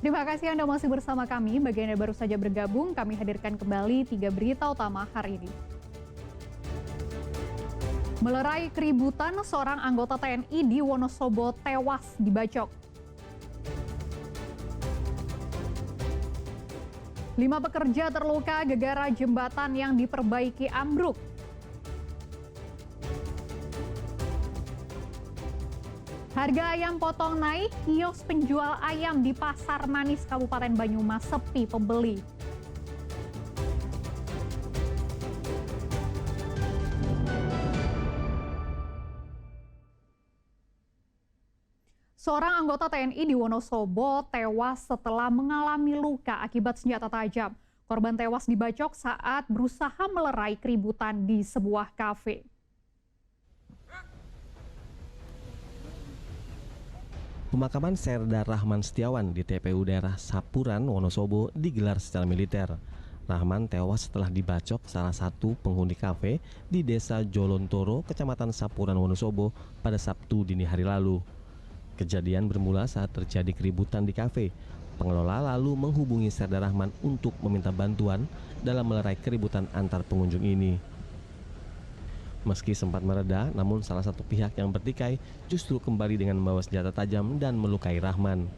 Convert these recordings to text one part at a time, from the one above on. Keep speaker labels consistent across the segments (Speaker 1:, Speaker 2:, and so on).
Speaker 1: Terima kasih Anda masih bersama kami. Bagi Anda baru saja bergabung, kami hadirkan kembali 3 berita utama hari ini. Melerai keributan, seorang anggota TNI di Wonosobo tewas dibacok. 5 pekerja terluka gegara jembatan yang diperbaiki ambruk. Harga ayam potong naik, kios penjual ayam di Pasar Manis Kabupaten Banyumas sepi pembeli. Seorang anggota TNI di Wonosobo tewas setelah mengalami luka akibat senjata tajam. Korban tewas dibacok saat berusaha melerai keributan di sebuah kafe.
Speaker 2: Pemakaman Serda Rahman Setiawan di TPU daerah Sapuran, Wonosobo digelar secara militer. Rahman tewas setelah dibacok salah satu penghuni kafe di Desa Jolontoro, Kecamatan Sapuran, Wonosobo pada Sabtu dini hari lalu. Kejadian bermula saat terjadi keributan di kafe. Pengelola lalu menghubungi Serda Rahman untuk meminta bantuan dalam melerai keributan antar pengunjung ini. Meski sempat mereda, namun salah satu pihak yang bertikai justru kembali dengan membawa senjata tajam dan melukai Rahman.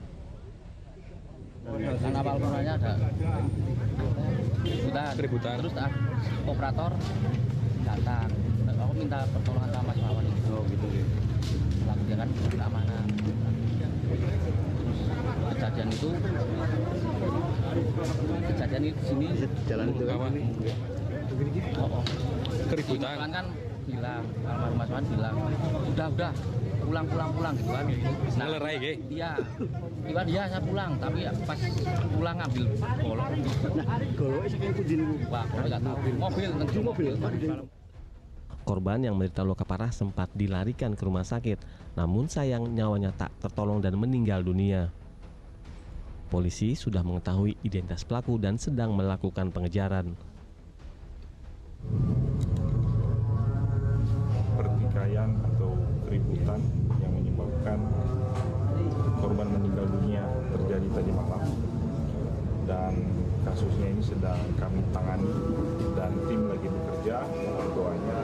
Speaker 3: Kan awal mulanya ada keributan, terus operator datang. Aku minta pertolongan sama Mas Wawan itu. Oh gitu. Lalu dia kan keamanan. Terus kejadian itu di sini
Speaker 4: jalan itu kan.
Speaker 3: Keributan kan bilang, almarhum Mas Wan bilang, udah pulang gitu kan.
Speaker 4: Ngelerai ge?
Speaker 3: Iya, dia saya pulang, tapi pas pulang ngambil golok.
Speaker 4: Nah, goloknya saya kayak kudin.
Speaker 3: Wah, nggak tahu. Mobil.
Speaker 2: Korban yang menderita luka parah sempat dilarikan ke rumah sakit, namun sayang nyawanya tak tertolong dan meninggal dunia. Polisi sudah mengetahui identitas pelaku dan sedang melakukan pengejaran.
Speaker 5: Pertikaian atau keributan yang menyebabkan korban meninggal dunia terjadi tadi malam, dan kasusnya ini sedang kami tangani dan tim lagi bekerja. Mohon doanya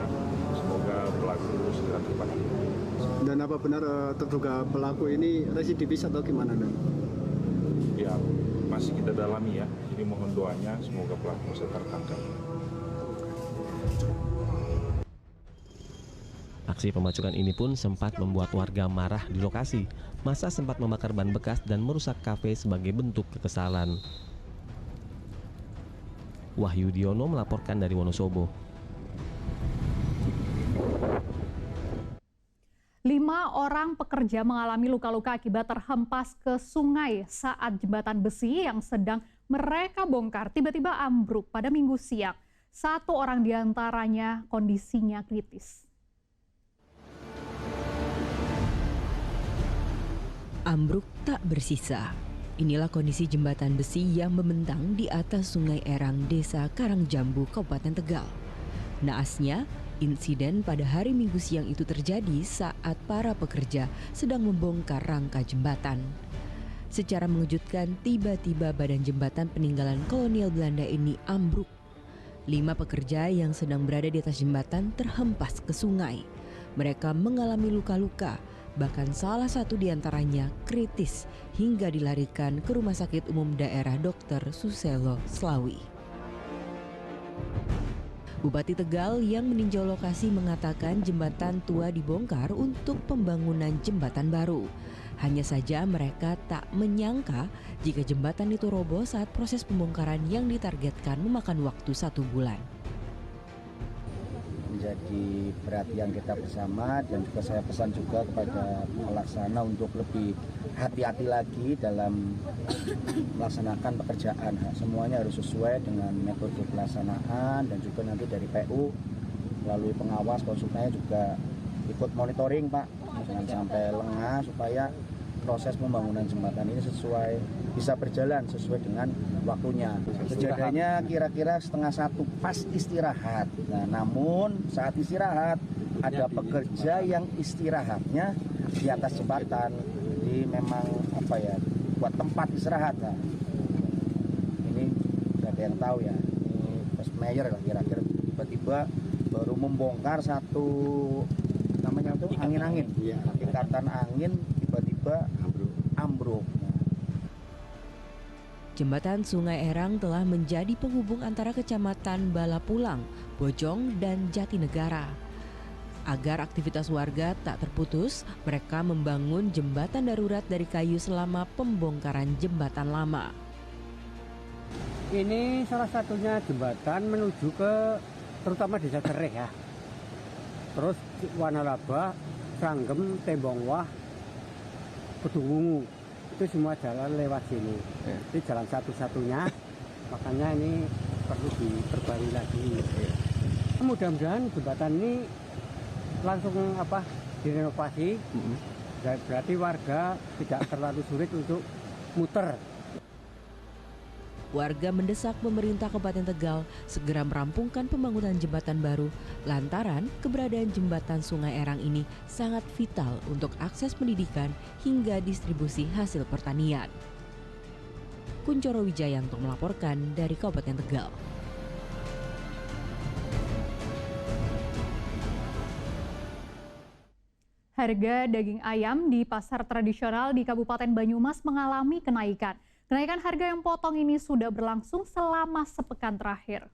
Speaker 5: semoga pelaku segera tertangkap.
Speaker 4: Dan apa benar terduga pelaku ini residivis atau gimana, Dan?
Speaker 5: Ya, masih kita dalami ya. Jadi mohon doanya semoga pelaku segera tertangkap.
Speaker 2: Aksi pembacokan ini pun sempat membuat warga marah di lokasi. Massa sempat membakar ban bekas dan merusak kafe sebagai bentuk kekesalan. Wahyu Diono melaporkan dari Wonosobo.
Speaker 1: 5 orang pekerja mengalami luka-luka akibat terhempas ke sungai saat jembatan besi yang sedang mereka bongkar tiba-tiba ambruk pada Minggu siang. 1 orang diantaranya kondisinya kritis.
Speaker 6: Ambruk tak bersisa. Inilah kondisi jembatan besi yang membentang di atas Sungai Erang, Desa Karangjambu, Kabupaten Tegal. Naasnya, insiden pada hari Minggu siang itu terjadi saat para pekerja sedang membongkar rangka jembatan. Secara mengejutkan, tiba-tiba badan jembatan peninggalan kolonial Belanda ini ambruk. 5 pekerja yang sedang berada di atas jembatan terhempas ke sungai. Mereka mengalami luka-luka. Bahkan salah satu diantaranya kritis hingga dilarikan ke Rumah Sakit Umum Daerah Dr. Suselo, Slawi. Bupati Tegal yang meninjau lokasi mengatakan jembatan tua dibongkar untuk pembangunan jembatan baru. Hanya saja mereka tak menyangka jika jembatan itu roboh saat proses pembongkaran yang ditargetkan memakan waktu 1 bulan.
Speaker 7: Menjadi perhatian kita bersama, dan juga saya pesan juga kepada pelaksana untuk lebih hati-hati lagi dalam melaksanakan pekerjaan. Semuanya harus sesuai dengan metode pelaksanaan, dan juga nanti dari PU melalui pengawas konsultannya juga ikut monitoring, Pak. Jangan sampai lengah supaya proses pembangunan jembatan ini bisa berjalan sesuai dengan waktunya. Kejadiannya kira-kira 12:30 pas istirahat. Nah, namun saat istirahat ada pekerja yang istirahatnya di atas jembatan. Jadi memang buat tempat istirahat. Nah, ini nggak ada yang tahu ya, ini first mayor lah kira-kira, tiba-tiba baru membongkar satu namanya tuh angin-angin, ikatan angin tiba-tiba ambruk.
Speaker 6: Jembatan Sungai Erang telah menjadi penghubung antara Kecamatan Balapulang, Bojong, dan Jatinegara. Agar aktivitas warga tak terputus, mereka membangun jembatan darurat dari kayu selama pembongkaran jembatan lama.
Speaker 8: Ini salah satunya jembatan menuju ke terutama Desa Cereh ya. Terus Wanalaba, Sranggem, Tembongwah, Kedungwungu. Itu semua jalan lewat sini. Ini jalan satu-satunya, makanya ini perlu diperbarui lagi. Mudah-mudahan jembatan ini langsung direnovasi. Berarti warga tidak terlalu sulit untuk muter.
Speaker 6: Warga mendesak pemerintah Kabupaten Tegal segera merampungkan pembangunan jembatan baru lantaran keberadaan jembatan Sungai Erang ini sangat vital untuk akses pendidikan hingga distribusi hasil pertanian. Kuncoro Wijayanto melaporkan dari Kabupaten Tegal.
Speaker 1: Harga daging ayam di pasar tradisional di Kabupaten Banyumas mengalami kenaikan. Kenaikan harga yang potong ini sudah berlangsung selama sepekan terakhir.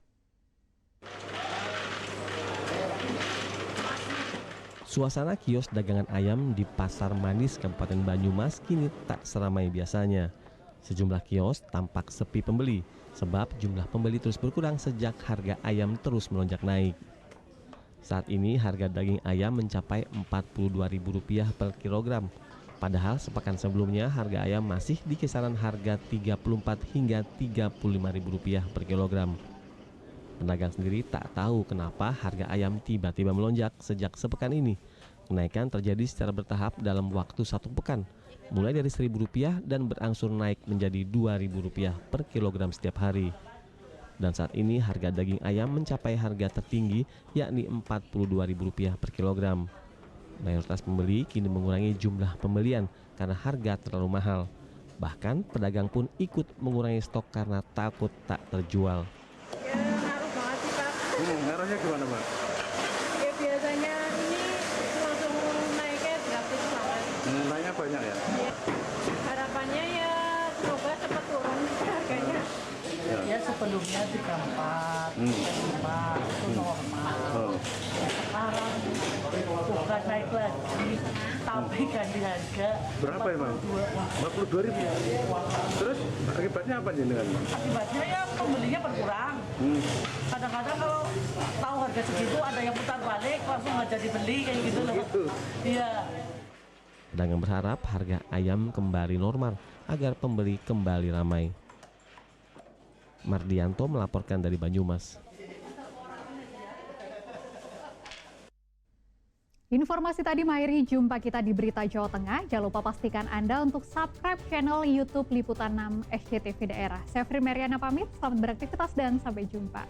Speaker 2: Suasana kios dagangan ayam di Pasar Manis Kabupaten Banyumas kini tak seramai biasanya. Sejumlah kios tampak sepi pembeli sebab jumlah pembeli terus berkurang sejak harga ayam terus melonjak naik. Saat ini harga daging ayam mencapai Rp42.000 per kilogram. Padahal sepekan sebelumnya harga ayam masih di kisaran harga Rp34 hingga Rp35.000 per kilogram. Pedagang sendiri tak tahu kenapa harga ayam tiba-tiba melonjak sejak sepekan ini. Kenaikan terjadi secara bertahap dalam waktu 1 pekan, mulai dari Rp1.000 dan berangsur naik menjadi Rp2.000 per kilogram setiap hari. Dan saat ini harga daging ayam mencapai harga tertinggi yakni Rp42.000 per kilogram. Mayoritas pembeli kini mengurangi jumlah pembelian karena harga terlalu mahal. Bahkan pedagang pun ikut mengurangi stok karena takut tak terjual.
Speaker 9: Ya ngaruh banget sih Pak.
Speaker 5: Ngaruhnya gimana Pak?
Speaker 9: Ya biasanya ini langsung naiknya drastis banget.
Speaker 5: Naiknya banyak ya?
Speaker 9: Ya. Harapannya ya semoga cepat turun harganya.
Speaker 10: Ya sebelumnya 34, 5 itu normal. Sekarang bukan naik lagi, tapi ganti harga.
Speaker 5: Berapa emang? 42.000. Terus akibatnya apa jenengan?
Speaker 10: Akibatnya ya pembelinya berkurang. Kadang-kadang kalau tahu harga segitu ada yang putar balik langsung nggak jadi beli kayak gitu loh. Iya.
Speaker 2: Pedagang berharap harga ayam kembali normal agar pembeli kembali ramai. Mardianto melaporkan dari Banyumas.
Speaker 1: Informasi tadi mengakhiri jumpa kita di Berita Jawa Tengah. Jangan lupa pastikan Anda untuk subscribe channel YouTube Liputan 6 SCTV Daerah. Saya Fri Mariana pamit, selamat beraktivitas dan sampai jumpa.